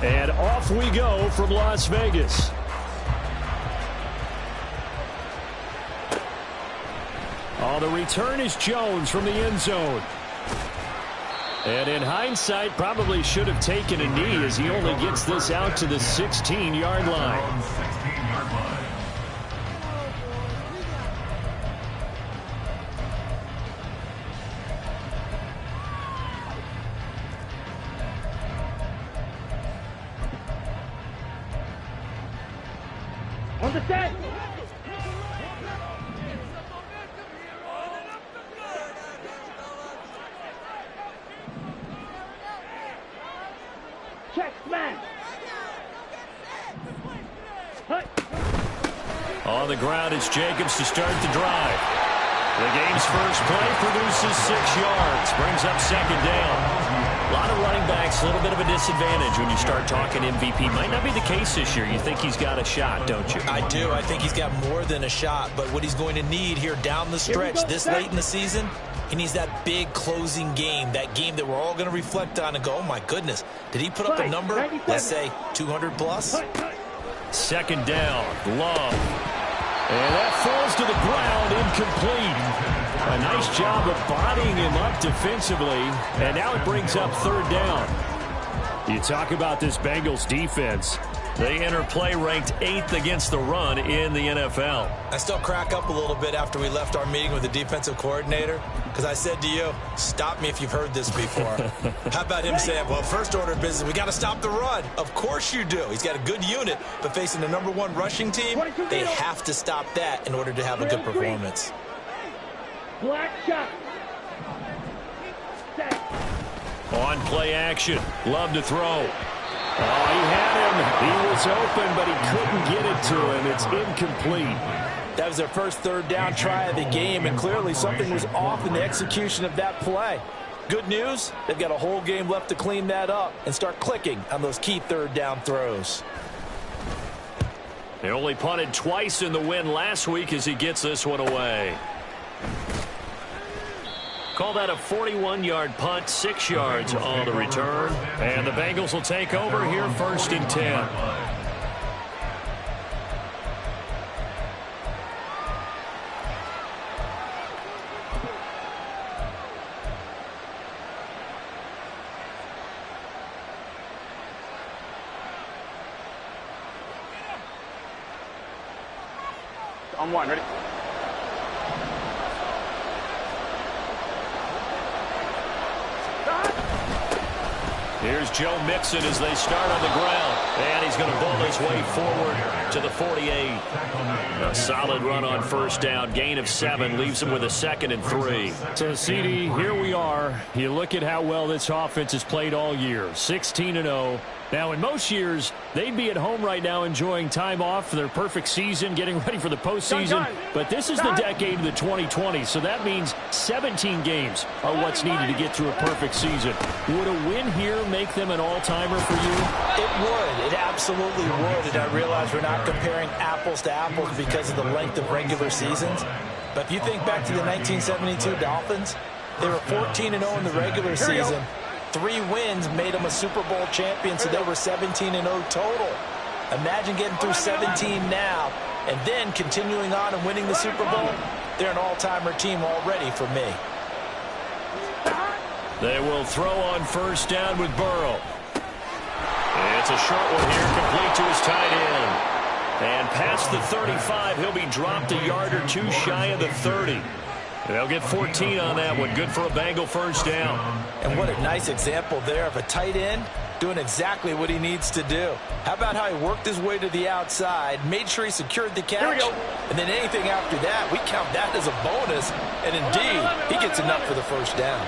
And off we go from Las Vegas. On the return is Jones from the end zone. And in hindsight, probably should have taken a knee as he only gets this out to the 16-yard line. On the set. Check smash. On the ground, it's Jacobs to start the drive. The game's first play produces 6 yards, brings up second down. A lot of running backs, a little bit of a disadvantage when you start talking MVP. Might not be the case this year. You think he's got a shot, don't you? I do. I think he's got more than a shot. But what he's going to need here down the stretch this late in the season, he needs that big closing game, that game that we're all going to reflect on and go, oh, my goodness, did he put up a number, let's say, 200 plus? Second down, Love. And that falls to the ground, incomplete. A nice job of bodying him up defensively, and now it brings up third down. You talk about this Bengals defense. They enter play ranked 8th against the run in the NFL. I still crack up a little bit after we left our meeting with the defensive coordinator, because I said to you, stop me if you've heard this before. How about him saying, well, first order of business, we got to stop the run. Of course you do. He's got a good unit, but facing the #1 rushing team, they have to stop that in order to have a good performance. Black shot. On play action, Love to throw. Oh, he had him. He was open, but he couldn't get it to him. It's incomplete. That was their first third down try of the game, and clearly something was off in the execution of that play. Good news, they've got a whole game left to clean that up and start clicking on those key third down throws. They only punted twice in the win last week as he gets this one away. Call that a 41-yard punt, 6 yards on the return. And the Bengals will take over here, 1st and 10. On one, ready? Here's Joe Mixon as they start on the ground. And he's going to ball his way forward to the 48. A solid run on first down. Gain of 7 leaves him with a 2nd and 3. So, CD, here we are. You look at how well this offense has played all year. 16-0. Now, in most years, they'd be at home right now enjoying time off for their perfect season, getting ready for the postseason. But this is the decade of the 2020s, so that means 17 games are what's needed to get through a perfect season. Would a win here make them an all-timer for you? It would. It absolutely would. And I realize we're not comparing apples to apples because of the length of regular seasons. But if you think back to the 1972 Dolphins, they were 14-0 in the regular season. 3 wins made them a Super Bowl champion, so they were 17-0 total. Imagine getting through 17 now and then continuing on and winning the Super Bowl. They're an all-timer team already for me. They will throw on first down with Burrow. It's a short one here, complete to his tight end. And past the 35, he'll be dropped a yard or 2 shy of the 30. They'll get 14 on that one. Good for a Bengal first down. And what a nice example there of a tight end doing exactly what he needs to do. How about how he worked his way to the outside, made sure he secured the catch, and then anything after that, we count that as a bonus. And indeed, he gets enough for the first down.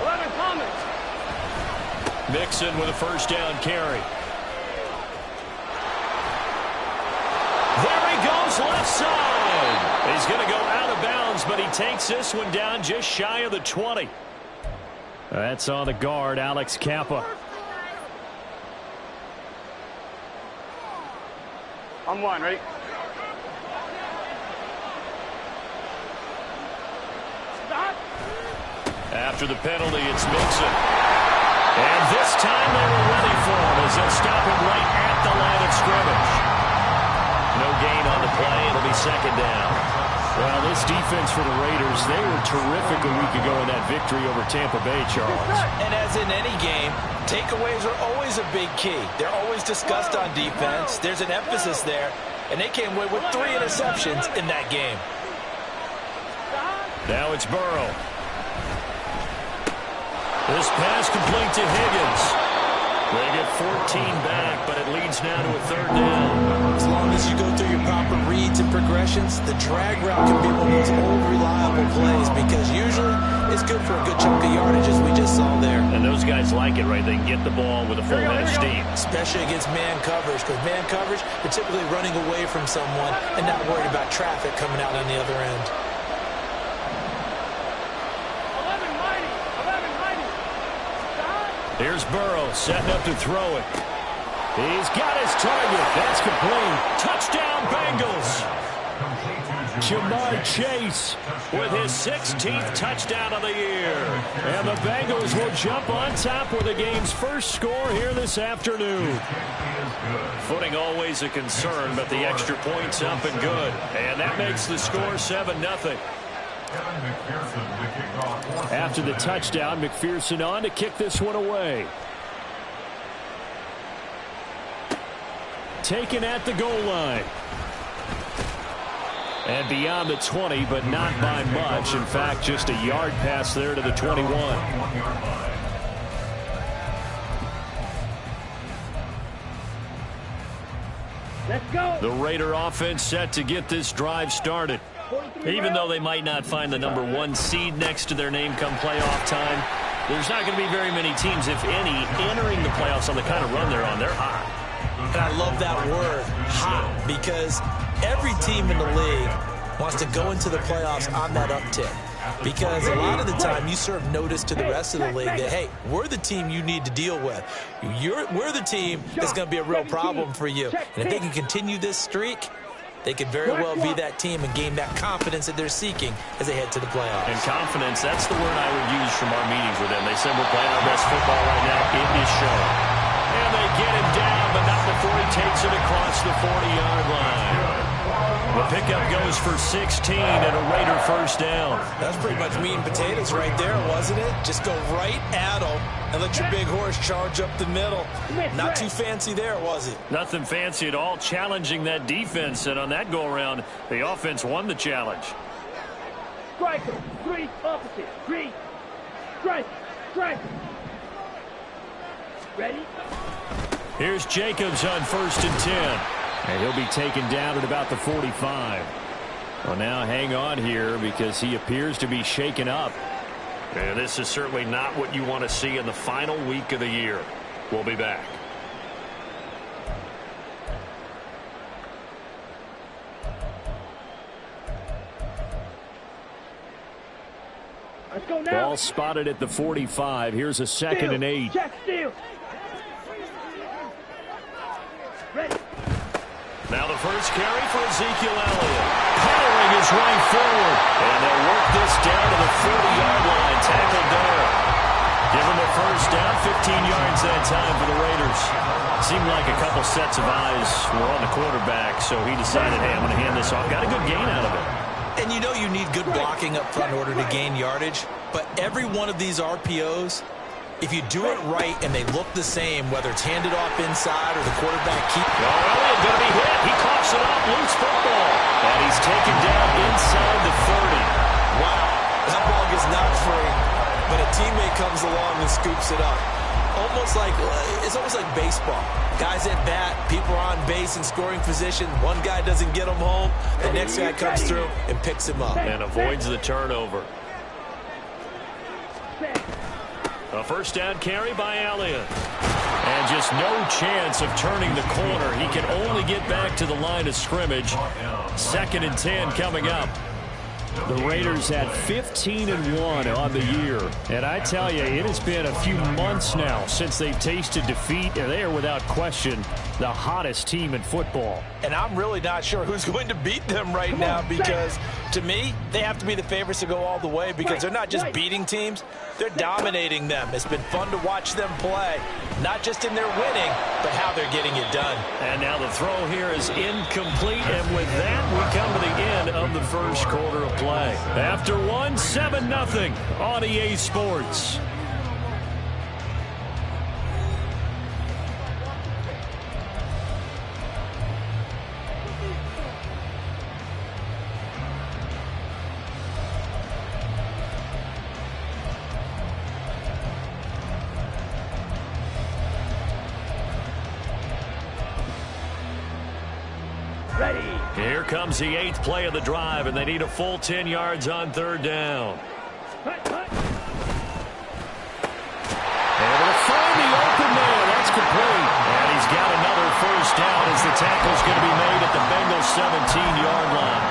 Mixon with a first down carry. There he goes, left side. He's going to go out of bounds, but he takes this one down just shy of the 20. That's on the guard, Alex Kappa. On one, ready? After the penalty, it's Mixon. And this time they were ready for him as they'll stop him right at the line of scrimmage. No gain on the play. It'll be second down. Well, this defense for the Raiders, they were terrific a week ago in that victory over Tampa Bay, Charles. And as in any game, takeaways are always a big key. They're always discussed on defense. There's an emphasis there, and they came away with 3 interceptions in that game. Now it's Burrow. This pass complete to Higgins. They get 14 back, but it leads now to a third down. As long as you go through your proper reads and progressions, the drag route can be one of those old reliable plays because usually it's good for a good chunk of yardage as we just saw there. And those guys like it, right? They can get the ball with a full head of steam. Especially against man coverage, because man coverage, you're typically running away from someone and not worried about traffic coming out on the other end. Here's Burrow setting up to throw it. He's got his target. That's complete. Touchdown, Bengals. Jamar Chase With his 16th touchdown of the year. and the Bengals will jump on top with the game's first score here this afternoon. Footing always a concern, but the extra point's up and good. And that makes the score 7-0. After the touchdown, McPherson on to kick this one away. Taken at the goal line. And beyond the 20, but not by much. In fact, just a yard pass there to the 21. Let's go. The Raider offense set to get this drive started. Even though they might not find the #1 seed next to their name come playoff time, there's not going to be very many teams, if any, entering the playoffs on the kind of run they're on. They're hot. And I love that word, hot, because every team in the league wants to go into the playoffs on that uptick. Because a lot of the time you serve notice to the rest of the league that, hey, we're the team you need to deal with. We're the team that's going to be a real problem for you. And if they can continue this streak, they could very well be that team and gain that confidence that they're seeking as they head to the playoffs. And confidence, that's the word I would use from our meetings with them. They said we're playing our best football right now. It is showing. And they get him down, but not before he takes it across the 40-yard line. The pickup goes for 16 and a Raider first down. That's pretty much meat and potatoes right there, wasn't it? Just go right at them and let your big horse charge up the middle. Not too fancy there, was it? Nothing fancy at all, challenging that defense. And on that go-around, the offense won the challenge. Striker, 3 opposite, 3. Strike, strike. Ready? Here's Jacobs on 1st and 10. And he'll be taken down at about the 45. Well, now hang on here because he appears to be shaken up. And this is certainly not what you want to see in the final week of the year. We'll be back. Let's go now. Ball spotted at the 45. Here's a 2nd and 8. Check steal. Ready. Now the first carry for Ezekiel Elliott. Powering his right forward. And they'll work this down to the 40-yard line. Tackled there. Give him a first down. 15 yards that time for the Raiders. Seemed like a couple sets of eyes were on the quarterback, so he decided, hey, I'm going to hand this off. Got a good gain out of it. And you know you need good blocking up front in order to gain yardage. But every one of these RPOs, if you do it right and they look the same, whether it's handed off inside or the quarterback keep. Oh, Elliott going to be hit. He coughs it up. Loose football. And he's taken down inside the 30. Wow. That ball gets knocked free, but a teammate comes along and scoops it up. It's almost like baseball. Guys at bat, people are on base in scoring position. One guy doesn't get him home. The next guy comes through and picks him up. And avoids the turnover. A first down carry by Elliott. And just no chance of turning the corner. He can only get back to the line of scrimmage. 2nd and 10 coming up. The Raiders had 15-1 on the year. And I tell you, it has been a few months now since they've tasted defeat, and they are without question the hottest team in football. And I'm really not sure who's going to beat them right now because, to me, they have to be the favorites to go all the way because they're not just beating teams, they're dominating them. It's been fun to watch them play, not just in their winning, but how they're getting it done. And now the throw here is incomplete, and with that, we come to the end of the first quarter of play. After one, 7-0 on EA Sports. Here comes the 8th play of the drive, and they need a full 10 yards on third down. Cut. Able to find the open man. That's complete. And he's got another first down as the tackle's going to be made at the Bengals 17-yard line.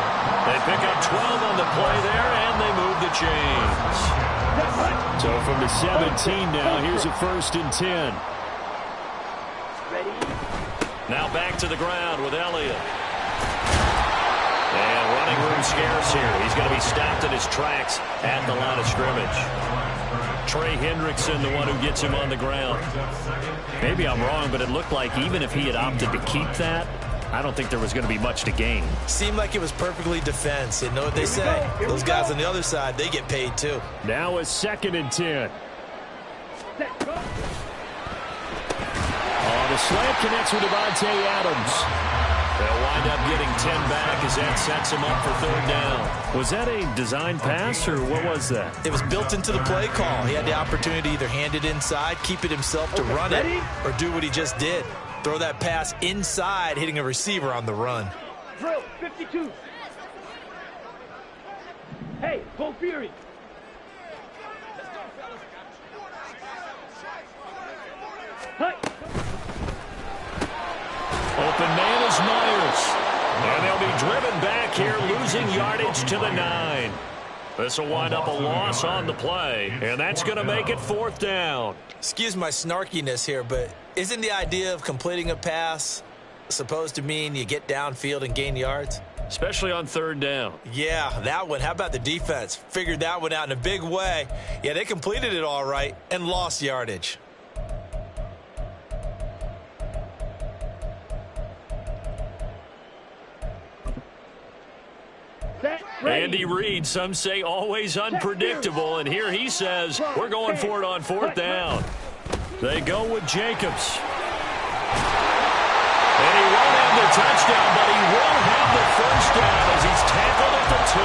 They pick up 12 on the play there, and they move the chains. So from the 17 now, here's a 1st and 10. Ready. Now back to the ground with Elliott. And running room scarce here. He's going to be stopped in his tracks at the line of scrimmage. Trey Hendrickson, the one who gets him on the ground. Maybe I'm wrong, but it looked like even if he had opted to keep that, I don't think there was going to be much to gain. Seemed like it was perfectly defense. And know what they say? Those guys on the other side, they get paid too. Now a 2nd and 10. Set. Go. The slant connects with Devontae Adams. They'll wind up getting 10 back as that sets him up for third down. Was that a design pass, or what was that? It was built into the play call. He had the opportunity to either hand it inside, keep it himself to run it, or do what he just did. Throw that pass inside, hitting a receiver on the run. Drill. 52. Hey, go Fury. Cut. Open man is Myers. And they'll be driven back here, losing yardage to the 9. This will wind up a loss on the play, and that's going to make it 4th down. Excuse my snarkiness here, but isn't the idea of completing a pass supposed to mean you get downfield and gain yards? Especially on third down. Yeah, that one. How about the defense? Figured that one out in a big way. Yeah, they completed it all right and lost yardage. Andy Reid, some say always unpredictable, and here he says we're going for it on 4th down. They go with Jacobs. And he won't have the touchdown, but he will have the first down as he's tackled at the 2.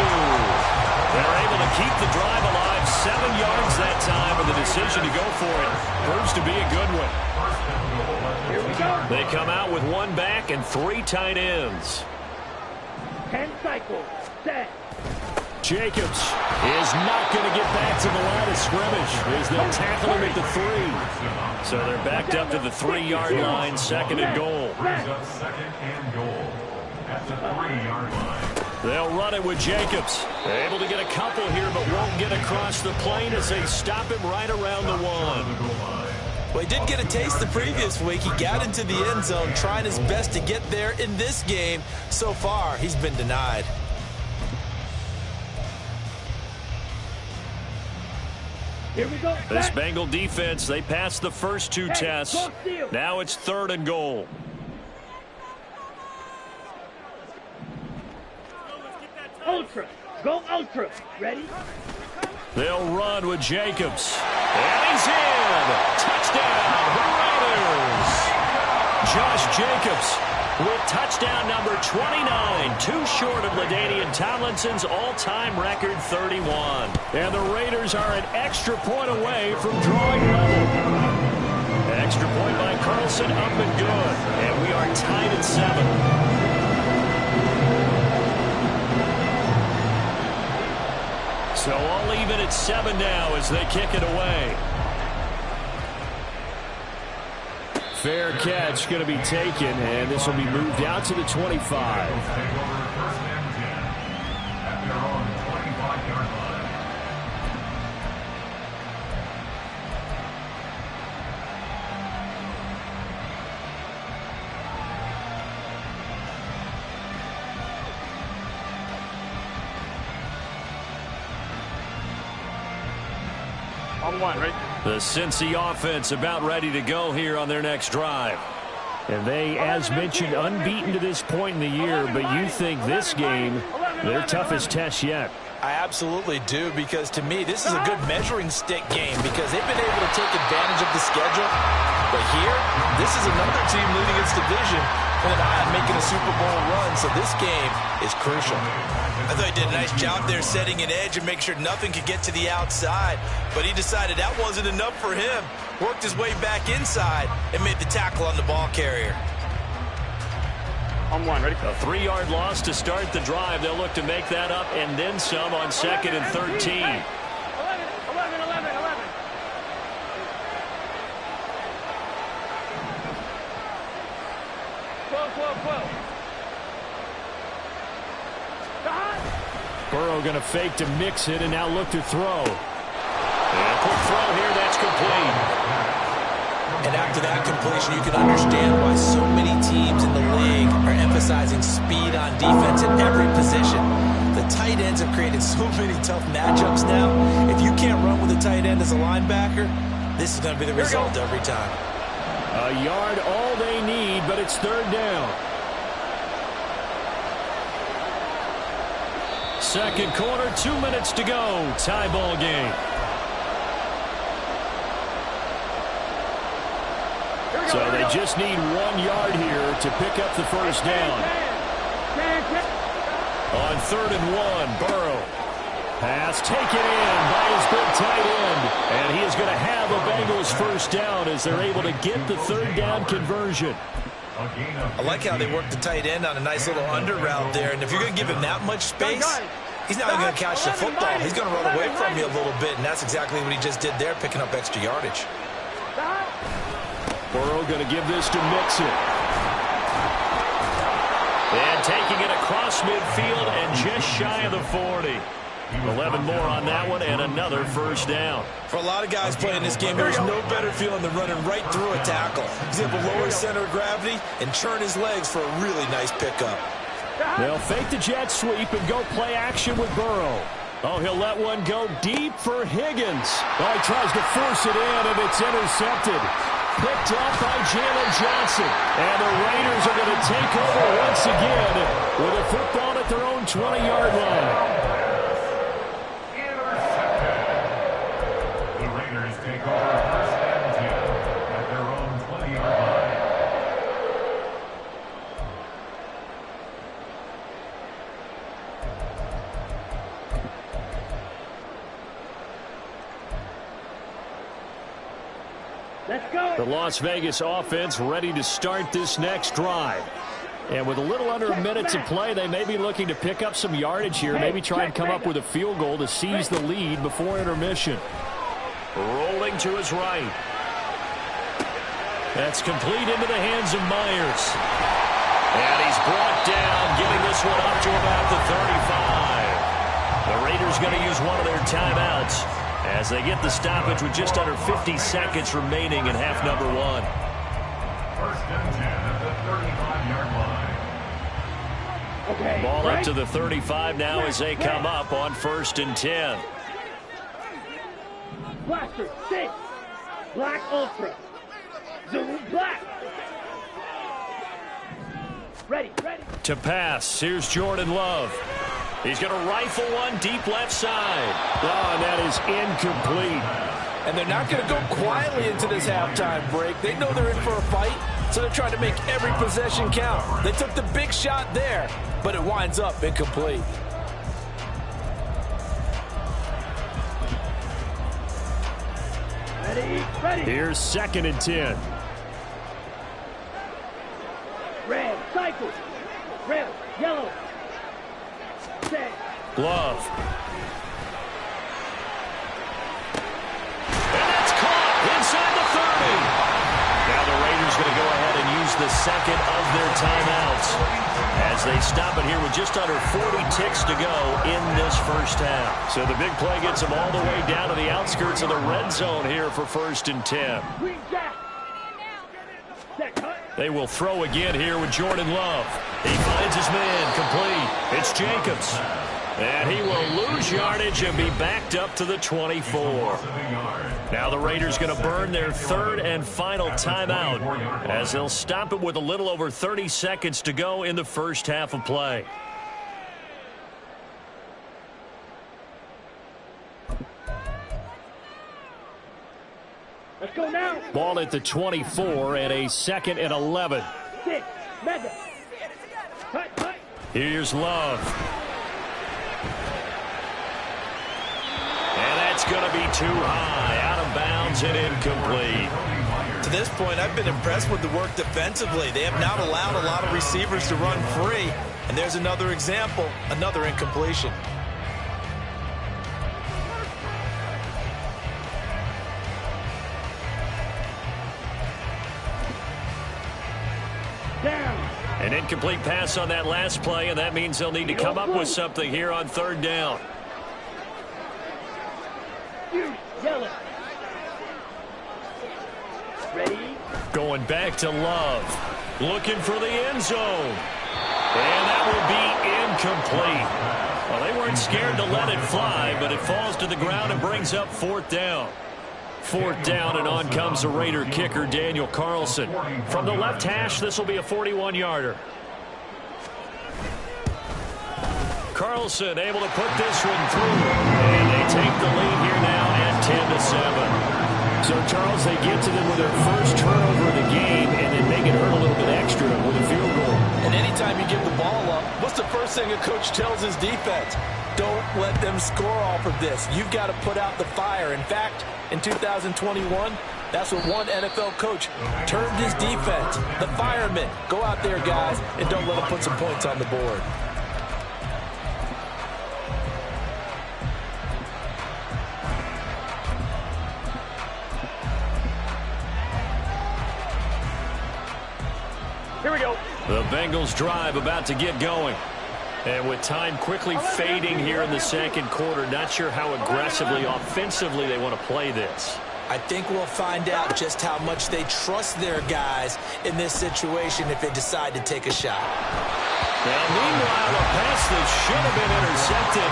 They're able to keep the drive alive, 7 yards that time, and the decision to go for it proves to be a good one. Here we go. They come out with 1 back and 3 tight ends. 10 cycles. Set. Jacobs is not going to get back to the line of scrimmage as they'll tackle him at the 3. So they're backed up to the 3-yard line, 2nd and goal. They'll run it with Jacobs. They're able to get a couple here, but won't get across the plane as they stop him right around the 1. Well, he did get a taste the previous week. He got into the end zone, trying his best to get there in this game. So far, he's been denied. Here we go. This Bengal defense, they passed the first 2 tests. Now it's 3rd and goal. Ultra. Go ultra. Ready? They'll run with Jacobs. And he's in. Touchdown, the Raiders. Josh Jacobs with touchdown number 29, 2 short of LaDainian Tomlinson's all-time record 31. And the Raiders are an extra point away from drawing level. Extra point by Carlson, up and good. And we are tied at 7. So all even at 7 now as they kick it away. Fair catch going to be taken, and this will be moved out to the 25. On one, ready? The Cincy offense about ready to go here on their next drive. And they, as mentioned, unbeaten to this point in the year, but you think this game, their toughest test yet. I absolutely do, because to me, this is a good measuring stick game because they've been able to take advantage of the schedule. But here, this is another team leading its division with an eye on making a Super Bowl run, so this game is crucial. I thought he did a nice job there setting an edge and making sure nothing could get to the outside. But he decided that wasn't enough for him. Worked his way back inside and made the tackle on the ball carrier. On one, ready? A 3-yard loss to start the drive. They'll look to make that up and then some on 2nd and 13. 11. 12. Burrow going to fake to mix it and now look to throw. And a quick throw here, that's complete. And after that completion, you can understand why so many teams in the league are emphasizing speed on defense at every position. The tight ends have created so many tough matchups now. If you can't run with a tight end as a linebacker, this is going to be the result every time. A yard all they need, but it's 3rd down. Second quarter, 2 minutes to go. Tie ball game. So they just need 1 yard here to pick up the first down. On 3rd and 1, Burrow. Pass taken in by his big tight end. And he is going to have a Bengals first down as they're able to get the 3rd down conversion. I like how they work the tight end on a nice little under route there. And if you're going to give him that much space, he's not even going to catch the football. He's going to run away from you a little bit, and that's exactly what he just did there, picking up extra yardage. Burrow going to give this to Mixon. And taking it across midfield and just shy of the 40. 11 more on that one and another first down. For a lot of guys playing this game, there's no better feeling than running right through a tackle. He's able to lower his center of gravity and churn his legs for a really nice pickup. They'll fake the jet sweep and go play action with Burrow. Oh, he'll let one go deep for Higgins. Oh, he tries to force it in, and it's intercepted. Picked up by Jalen Johnson. And the Raiders are going to take over once again with a football at their own 20-yard line. The Raiders take over 1st and 10 at their own 20-yard line. Let's go. The Las Vegas offense ready to start this next drive. And with a little under a minute to play, they may be looking to pick up some yardage here, maybe try and come up with a field goal to seize the lead before intermission. Rolling to his right. That's complete into the hands of Myers. And he's brought down, giving this one up to about the 35. The Raiders going to use one of their timeouts as they get the stoppage with just under 50 seconds remaining in half number 1. 1st and 10 at the 35-yard line. Okay. Ball up to the 35 now as they come up on 1st and 10. Blaster, 6. Black Ultra. Zoom Black. Ready. To pass, here's Jordan Love. He's going to rifle one deep left side. Oh, and that is incomplete. And they're not going to go quietly into this halftime break. They know they're in for a fight, so they're trying to make every possession count. They took the big shot there, but it winds up incomplete. Ready. Here's 2nd and 10. Red, cycle. Red, yellow. Set. Love. And that's caught inside the 30. Now the Raiders going to go ahead and use the second of their timeouts as they stop it here with just under 40 ticks to go in this first half. So the big play gets them all the way down to the outskirts of the red zone here for 1st and 10. Green jack. Set, cut. They will throw again here with Jordan Love. He finds his man complete. It's Jacobs. And he will lose yardage and be backed up to the 24. Now the Raiders going to burn their third and final timeout as they'll stop it with a little over 30 seconds to go in the first half of play. Let's go now. Ball at the 24 and a 2nd and 11. 6, mega. Cut. Here's Love. And that's going to be too high, out of bounds and incomplete. To this point, I've been impressed with the work defensively. They have not allowed a lot of receivers to run free. And there's another example, another incompletion. Down. An incomplete pass on that last play, and that means they'll need to come up with something here on third down. Yellow. Ready? Going back to Love. Looking for the end zone. And that will be incomplete. Well, they weren't scared to let it fly, but it falls to the ground and brings up 4th down. 4th down, and on comes the Raider kicker, Daniel Carlson. From the left hash, this will be a 41-yarder. Carlson able to put this one through. And they take the lead here now at 10-7. So, Charles, they get to them with their first turnover of the game and then make it hurt a little bit extra with a field goal. And anytime you give the ball up, what's the first thing a coach tells his defense? Don't let them score off of this. You've got to put out the fire. In fact, in 2021, that's what one NFL coach termed his defense. The firemen. Go out there, guys, and don't let them put some points on the board. Here we go. The Bengals drive about to get going. And with time quickly fading here in the second quarter, not sure how aggressively, offensively they want to play this. I think we'll find out just how much they trust their guys in this situation if they decide to take a shot. Now, meanwhile, a pass that should have been intercepted,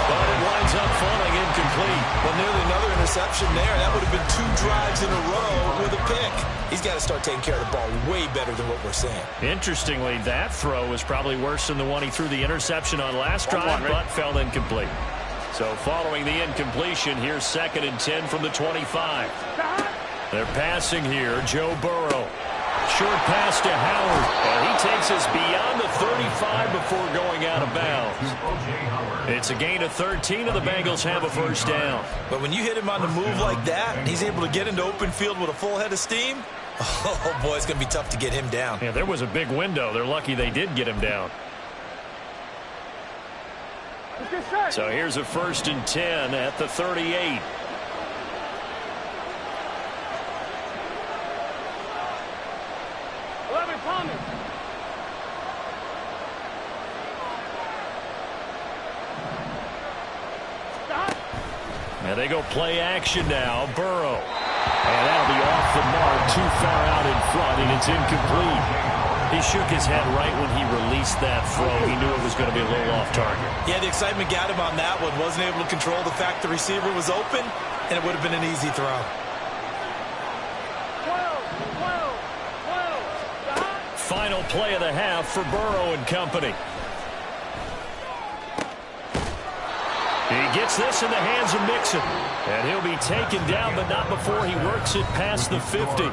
but it winds up falling incomplete. Well, nearly another interception there. That would have been 2 drives in a row with a pick. He's got to start taking care of the ball way better than what we're seeing. Interestingly, that throw was probably worse than the one he threw the interception on last drive, but fell incomplete. So following the incompletion, here's 2nd and 10 from the 25. They're passing here, Joe Burrow. Short pass to Howard, and he takes us beyond the 35 before going out of bounds. It's a gain of 13, and the Bengals have a first down. But when you hit him on the move like that, and he's able to get into open field with a full head of steam, oh boy, it's going to be tough to get him down. Yeah, there was a big window. They're lucky they did get him down. So here's a 1st and 10 at the 38. And they go play action now. Burrow. And that'll be off the mark, too far out in front, and it's incomplete. He shook his head right when he released that throw. He knew it was going to be a little off target. Yeah, the excitement got him on that one. Wasn't able to control the fact the receiver was open, and it would have been an easy throw. Final play of the half for Burrow and company. He gets this in the hands of Mixon. And he'll be taken down, but not before he works it past the 50.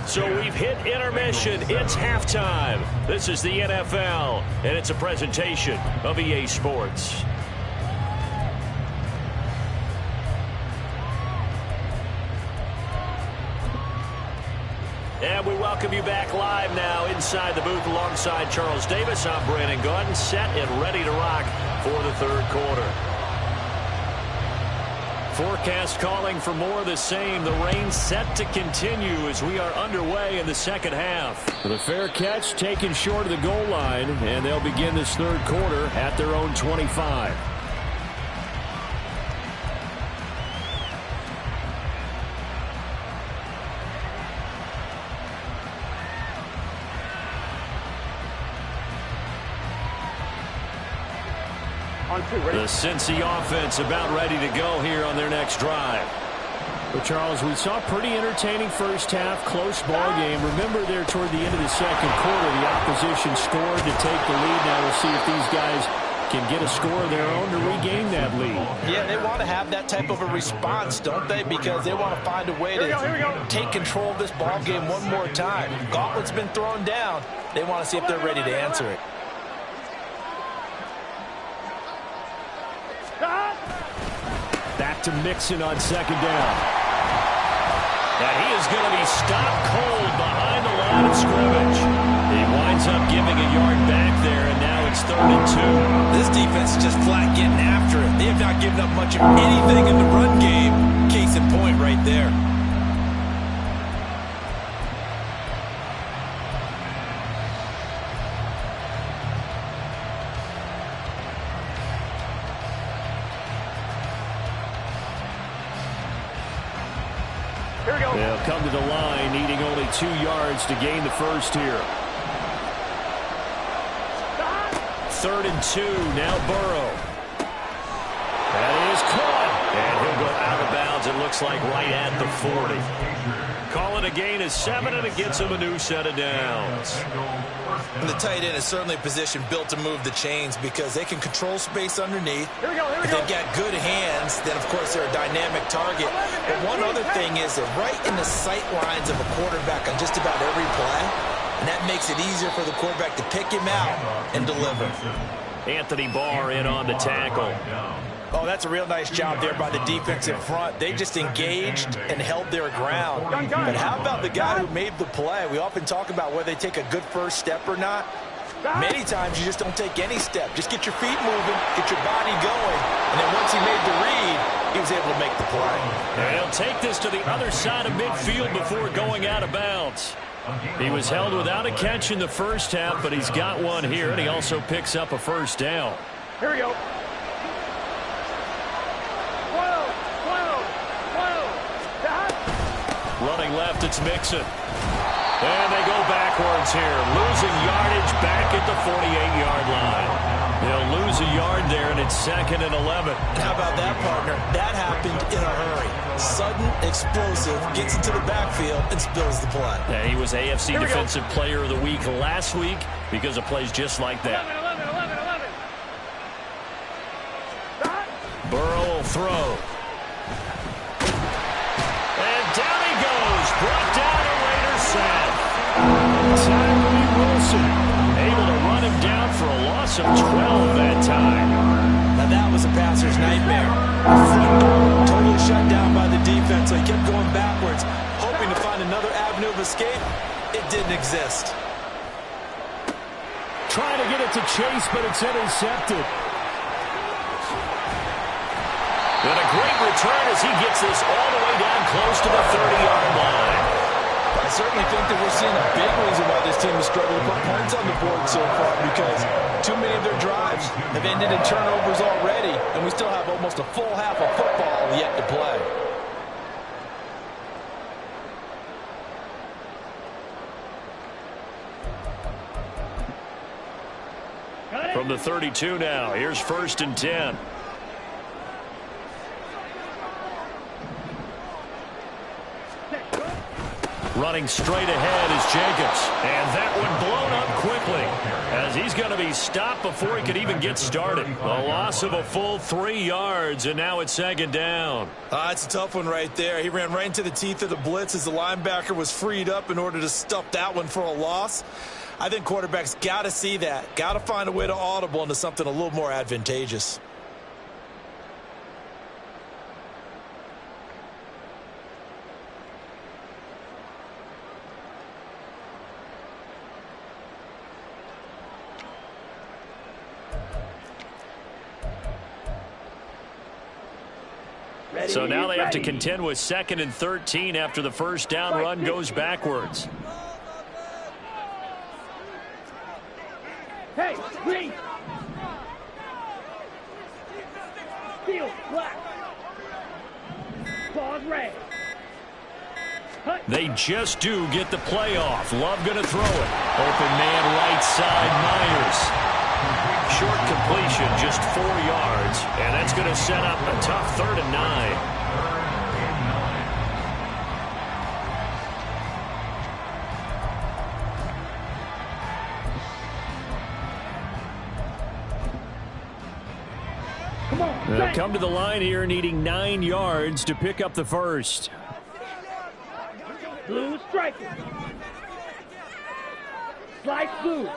So we've hit intermission. It's halftime. This is the NFL, and it's a presentation of EA Sports. And we welcome you back live now inside the booth alongside Charles Davis. I'm Brandon Gordon, set and ready to rock for the third quarter. Forecast calling for more of the same. The rain set to continue as we are underway in the second half. The fair catch taken short of the goal line, and they'll begin this third quarter at their own 25. On The Cincy offense about ready to go here on their next drive. Well, Charles, we saw a pretty entertaining first half, close ball game. Remember there toward the end of the second quarter, the opposition scored to take the lead. Now we'll see if these guys can get a score of their own to regain that lead. Yeah, they want to have that type of a response, don't they? Because they want to find a way to take control of this ball game one more time. Gauntlet's been thrown down. They want to see if they're ready to answer it. Back to Mixon on second down. And he is going to be stopped cold behind the line of scrimmage. He winds up giving a yard back there, and now it's 3rd and 2. This defense is just flat getting after it. They have not given up much of anything in the run game. Case in point right there. They'll come to the line, needing only 2 yards to gain the first here. 3rd and 2, now Burrow. That is caught. And he'll go out of bounds, it looks like right at the 40. Call it a gain of 7, and it gets him a new set of downs. And the tight end is certainly a position built to move the chains because they can control space underneath. If they've got good hands, then, of course, they're a dynamic target. But one other thing is they're right in the sight lines of a quarterback on just about every play, and that makes it easier for the quarterback to pick him out and deliver. Anthony Barr in on the tackle. Oh, that's a real nice job there by the defensive front. They just engaged and held their ground. But how about the guy who made the play? We often talk about whether they take a good first step or not. Many times you just don't take any step. Just get your feet moving, get your body going, and then once he made the read, he was able to make the play. And he'll take this to the other side of midfield before going out of bounds. He was held without a catch in the first half, but he's got one here, and he also picks up a first down. Here we go. Running left, it's Mixon. And they go backwards here, losing yardage back at the 48-yard line. They'll lose a yard there, and it's 2nd and 11. How about that, partner? That happened in a hurry. Sudden, explosive, gets into the backfield, and spills the play. Yeah, he was AFC Defensive Player of the Week last week because of plays just like that. 11. Burrow will throw. And down he goes. Brought down a Raider sack. Tyree Wilson Able to run him down for a loss of 12 that time. Now that was a passer's nightmare. The front door totally shut down by the defense, so he kept going backwards, hoping to find another avenue of escape. It didn't exist. trying to get it to Chase, but it's intercepted. And a great return as he gets this all the way down close to the 30-yard line. I certainly think that we're seeing a big reason why this team is struggling to put points on the board so far, because too many of their drives have ended in turnovers already, and we still have almost a full half of football yet to play. From the 32 now, here's 1st and 10. Running straight ahead is Jacobs. And that one blown up quickly as he's going to be stopped before he could even get started. A loss of a full 3 yards, and now it's 2nd down. It's a tough one right there. He ran right into the teeth of the blitz as the linebacker was freed up in order to stuff that one for a loss. I think quarterbacks got to see that. Got to find a way to audible into something a little more advantageous. So now they have to contend with 2nd and 13 after the first down run goes backwards. Hey, green. Steel, black. Claws red. They just do get the play off. Love going to throw it. Open man right side, Myers. Short completion, just 4 yards, and that's going to set up a tough 3rd and 9. They'll come to the line here needing 9 yards to pick up the first. Blue striker. Slide blue.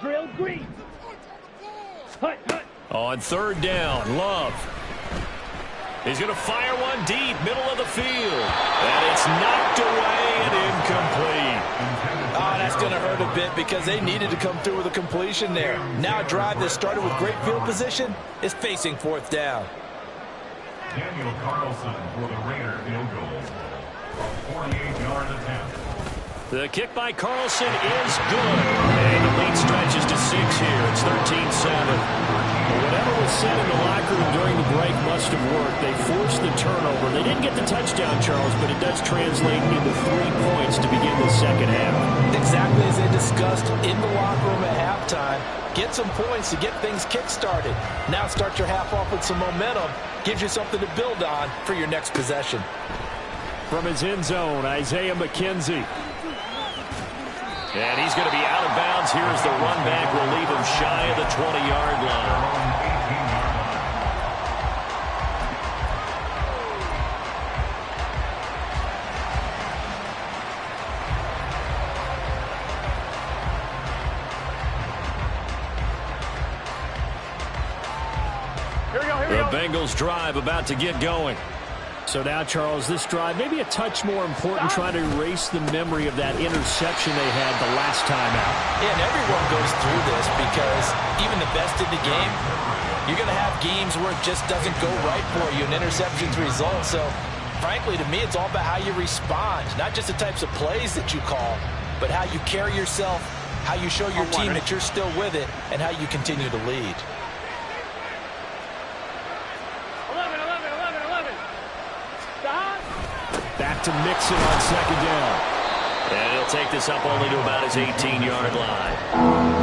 Drill green. Hut, hut. On 3rd down, Love. He's going to fire one deep, middle of the field. And it's knocked away and incomplete. Oh, that's going to hurt a bit because they needed to come through with a completion there. Now a drive that started with great field position is facing 4th down. Daniel Carlson for the Raider field goal. 48-yard attempt. The kick by Carlson is good. And the lead stretches to 6 here. It's 13-7. Whatever was said in the locker room during the break must have worked. They forced the turnover. They didn't get the touchdown, Charles, but it does translate into 3 points to begin the second half. Exactly as they discussed in the locker room at halftime. Get some points to get things kick-started. Now start your half off with some momentum. Gives you something to build on for your next possession. From his end zone, Isaiah McKenzie. And he's going to be out of bounds here as the run back will leave him shy of the 20-yard line. The Bengals drive about to get going. So now, Charles, this drive maybe a touch more important, trying to erase the memory of that interception they had the last time out. Yeah, and everyone goes through this because even the best in the game, you're going to have games where it just doesn't go right for you, and interceptions result. So, frankly, to me, it's all about how you respond, not just the types of plays that you call, but how you carry yourself, how you show your team that you're still with it, and how you continue to lead. 11. Stop. Back to Mixon on 2nd down. And he'll take this up only to about his 18-yard line.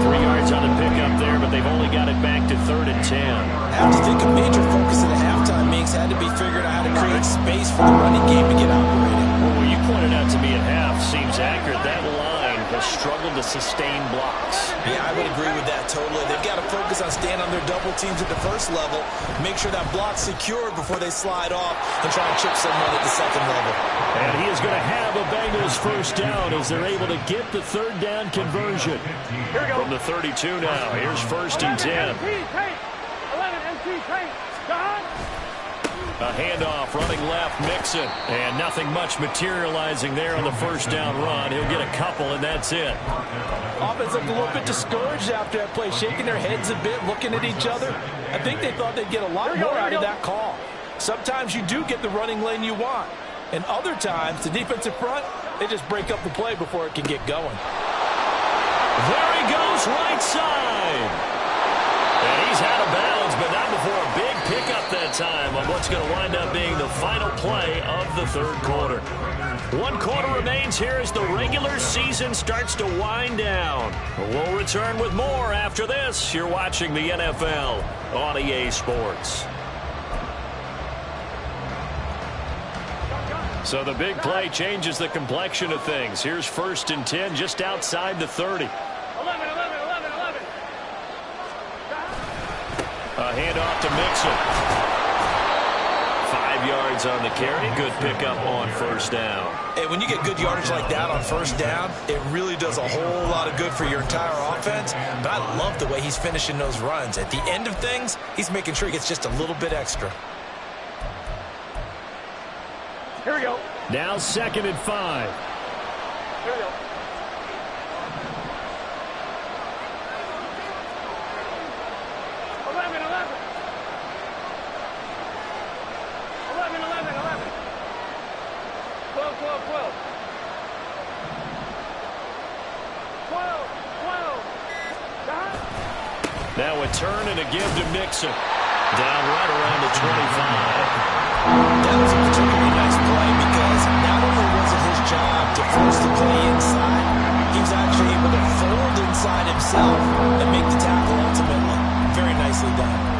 3 yards on the pickup there, but they've only got it back to 3rd and 10. I have to think a major focus in the halftime meetings had to be figuring out how to create space for the running game to get operating. Well, what you pointed out to me at half seems accurate. That line has struggled to sustain blocks. Yeah, I would agree with that totally. They've got to focus on staying on their double teams at the first level, make sure that block's secured before they slide off and try and chip someone at the second level. And he is going to have a Bengals first down as they're able to get the 3rd down conversion. Here we go. From the 32 now, here's 1st and 10. 11 MC tank. Stop. A handoff running left, Mixon. And nothing much materializing there on the first down run. He'll get a couple, and that's it. Offense looked a little bit discouraged after that play, shaking their heads a bit, looking at each other. I think they thought they'd get a lot more out of that call. Sometimes you do get the running lane you want. And other times, the defensive front, they just break up the play before it can get going. There he goes, right side. And he's out of bounds, but not before a big pickup that time on what's going to wind up being the final play of the 3rd quarter. 1 quarter remains here as the regular season starts to wind down. We'll return with more after this. You're watching the NFL on EA Sports. So the big play changes the complexion of things. Here's 1st and 10 just outside the 30. 11. A handoff to Mixon. 5 yards on the carry. Good pickup on 1st down. Hey, when you get good yardage like that on 1st down, it really does a whole lot of good for your entire offense. But I love the way he's finishing those runs. At the end of things, he's making sure he gets just a little bit extra. Here we go. Now 2nd and 5. Here we go. 11. 12. 12. Stop. Now a turn and a give to Mixon. Down right around the 25. That was a particularly nice play because not only was it his job to force the play inside, he was actually able to fold it inside himself and make the tackle ultimately. Very nicely done.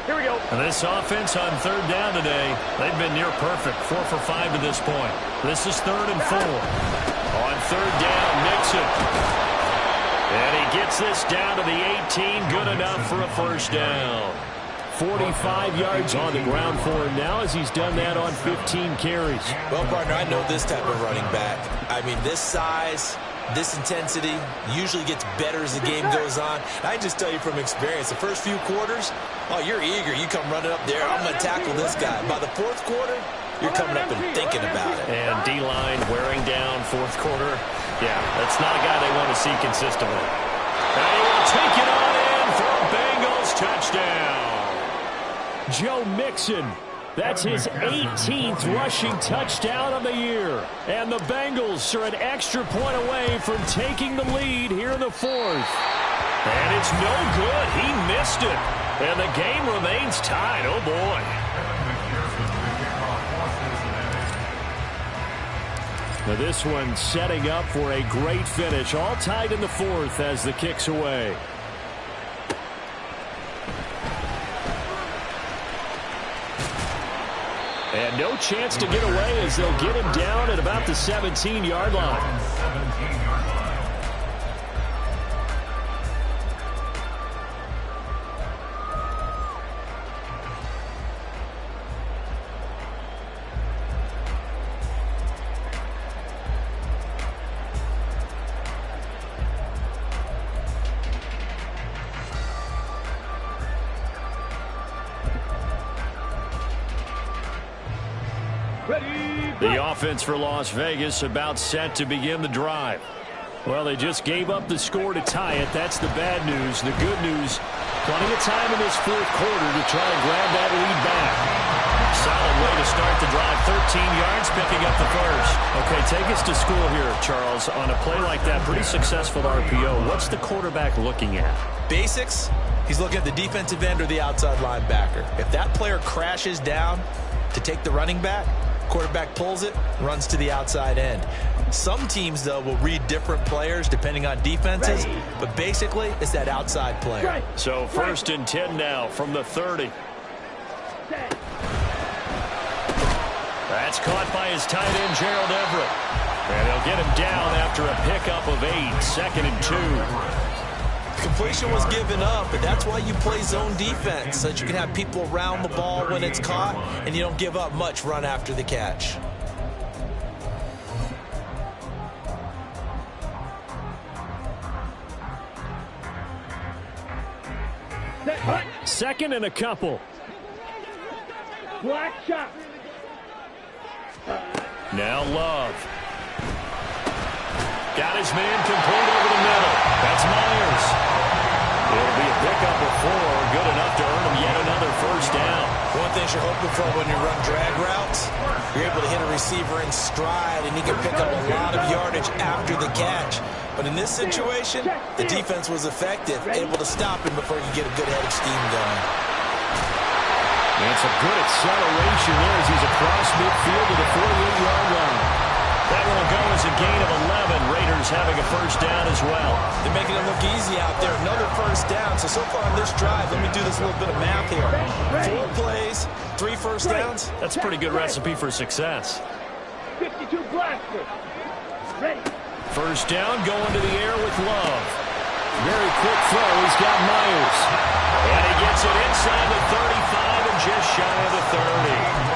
Here we go. And this offense on third down today, they've been near perfect. 4 for 5 to this point. This is 3rd and 4. On third down, Mixon. And he gets this down to the 18. Good enough for a first down. 45 yards on the ground for him now as he's done that on 15 carries. Well, partner, I know this type of running back. I mean, this size, this intensity usually gets better as the game goes on. I just tell you from experience, the first few quarters, oh, you're eager. You come running up there, I'm going to tackle this guy. By the fourth quarter, you're coming up and thinking about it. And D-line wearing down fourth quarter. Yeah, that's not a guy they want to see consistently. And he will take it on in for a Bengals touchdown. Joe Mixon. That's his 18th rushing touchdown of the year. And the Bengals are an extra point away from taking the lead here in the 4th. And it's no good. He missed it. And the game remains tied. Oh, boy. Now this one setting up for a great finish. All tied in the 4th as the kick's away. And no chance to get away as they'll get him down at about the 17-yard line. 17-yard line. The offense for Las Vegas about set to begin the drive. Well, they just gave up the score to tie it. That's the bad news. The good news, plenty of time in this 4th quarter to try and grab that lead back. Solid way to start the drive. 13 yards, picking up the first. Okay, take us to school here, Charles. On a play like that, pretty successful RPO. What's the quarterback looking at? Basics, he's looking at the defensive end or the outside linebacker. If that player crashes down to take the running back, quarterback pulls it, runs to the outside end. Some teams, though, will read different players depending on defenses, but basically it's that outside player. So 1st and 10 now from the 30. That's caught by his tight end, Gerald Everett. And they'll get him down after a pickup of 8. 2nd and 2. Completion was given up, but that's why you play zone defense, so that you can have people around the ball when it's caught, and you don't give up much run after the catch. Second and a couple. Black shot. Now Love. Got his man complete over the middle. That's Myers. It'll be a pickup of 4. Good enough to earn him yet another first down. One thing you're hoping for when you run drag routes, you're able to hit a receiver in stride, and he can pick up a lot of yardage after the catch. But in this situation, the defense was effective, able to stop him before he could get a good head of steam going. And some good acceleration there as he's across midfield to the 48-yard line. That one will go as a gain of 11. Raiders having a first down as well. They're making it look easy out there. Another first down. So far on this drive, let me do this little bit of math here. 4 plays, 3 first downs. That's a pretty good recipe for success. 52 blaster. Ready. First down, going to the air with Love. Very quick throw. He's got Myers. And he gets it inside the 35 and just shy of the 30.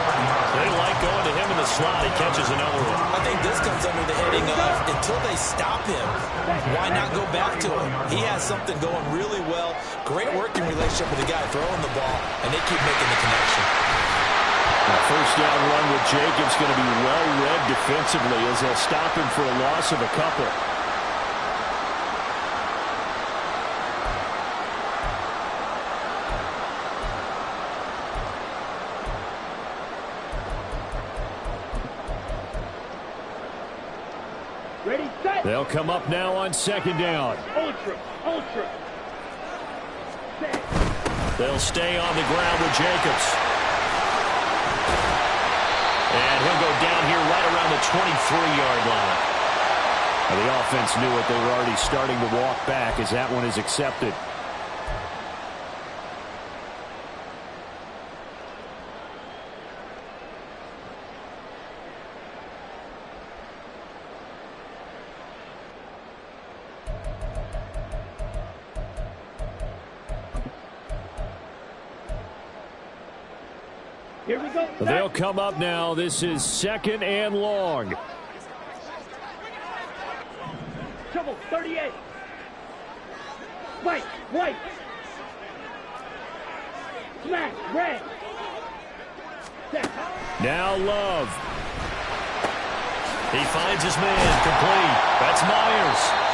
They like going to him in the slot. He catches another one. I think this comes under the heading of, until they stop him, why not go back to him? He has something going really well. Great working relationship with the guy throwing the ball, and they keep making the connection. First down run with Jacobs going to be well read defensively as they'll stop him for a loss of a couple. Ready, set. They'll come up now on 2nd down. Ultra. Set. They'll stay on the ground with Jacobs. And he'll go down here right around the 23-yard line. The offense knew it. They were already starting to walk back as that one is accepted. Here we go. They'll come up now. This is 2nd and long. Trouble, 38. White. Smack, red. Set. Now Love. He finds his man, complete. That's Myers.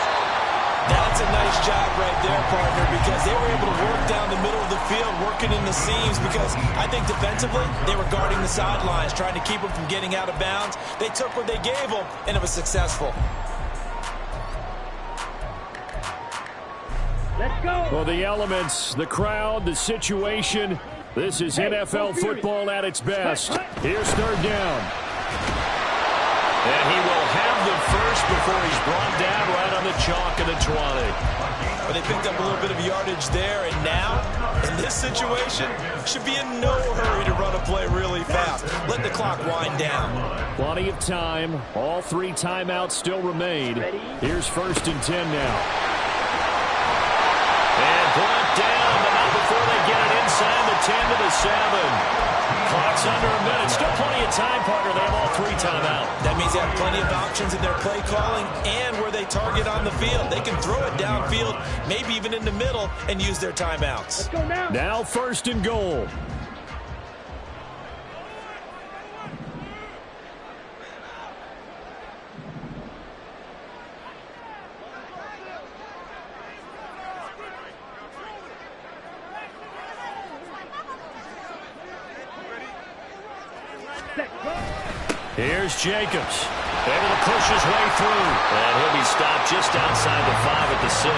That's a nice job right there, partner, because they were able to work down the middle of the field, working in the seams, because I think defensively they were guarding the sidelines, trying to keep them from getting out of bounds. They took what they gave them, and it was successful. Let's go. Well, the elements, the crowd, the situation. This is NFL football at its best. Here's 3rd down. And he will have the first before he's brought down right on the chalk of the 20. But they picked up a little bit of yardage there, and now, in this situation, should be in no hurry to run a play really fast. Let the clock wind down. Plenty of time. All 3 timeouts still remain. Here's 1st and 10 now. And brought down, but not before they get it inside the 10 to the 7. Clock's under a minute. Still plenty of time, partner. They have all 3 timeouts. That means they have plenty of options in their play calling and where they target on the field. They can throw it downfield, maybe even in the middle, and use their timeouts. Let's go now. Now 1st and goal. Here's Jacobs. Able to push his way through. And he'll be stopped just outside the 5 at the 6.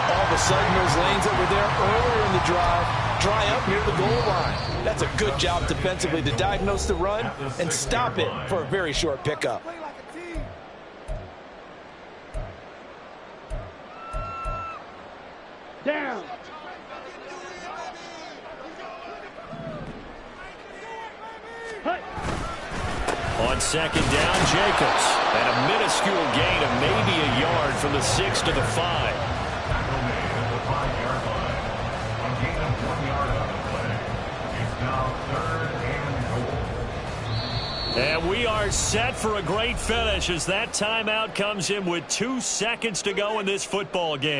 All of a sudden, those lanes that were there earlier in the drive dry up near the goal line. That's a good job defensively to diagnose the run and stop it for a very short pickup. Down. Hut. On 2nd down, Jacobs. And a minuscule gain of maybe a yard from the 6 to the 5. Tackle made at the 5-yard line. A gain of 1 yard on the play. It's now 3rd and goal. And we are set for a great finish as that timeout comes in with 2 seconds to go in this football game.